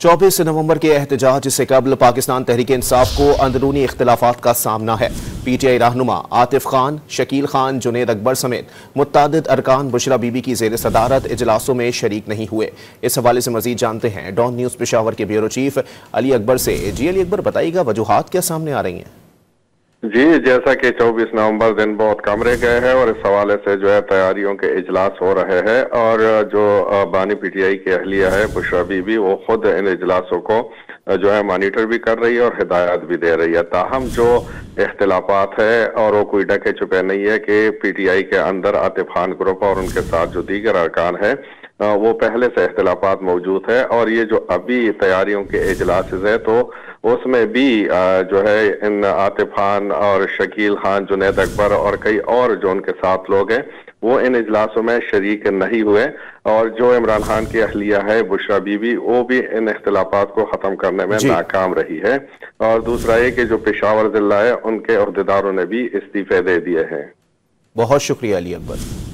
24 नवंबर के एहतजाज से कबल पाकिस्तान तहरीक इंसाफ को अंदरूनी इख्तिलाफात का सामना है। PTI रहनुमा आतिफ खान, शकील खान, जुनेद अकबर समेत मुत्तादिद अरकान बुशरा बीबी की ज़ेर सदारत इजलासों में शरीक नहीं हुए। इस हवाले से मजीद जानते हैं डॉन न्यूज़ पेशावर के ब्यूरो चीफ अली अकबर से। जी अली अकबर, बताइएगा वजूहात क्या सामने आ रही हैं? जी, जैसा कि 24 नवंबर दिन बहुत कम रह गए हैं और इस हवाले से जो है तैयारियों के इजलास हो रहे हैं और जो बानी PTI की अहलिया है बुशरा बीबी, वो खुद इन इजलासों को जो है मॉनिटर भी कर रही है और हिदायत भी दे रही है। ताहम जो इख्तिलाफात है और वो कोई ढके छुपे नहीं है कि PTI के अंदर आतिफ खान ग्रुप और उनके साथ जो दीगर अरकान है वो पहले से इख्तिलाफात मौजूद है और ये जो अभी तैयारियों के इजलास है तो उसमें भी जो है इन आतिफ खान और शकील खान, जुनेद अकबर और कई और जो उनके साथ लोग हैं वो इन इजलासों में शरीक नहीं हुए और जो इमरान खान की अहलिया है बुशरा बीबी, वो भी इन इख्तिलाफात को खत्म करने में नाकाम रही है। और दूसरा ये कि जो पेशावर जिला है उनके अहदेदारों ने भी इस्तीफे दे दिए हैं। बहुत शुक्रिया अली अकबर।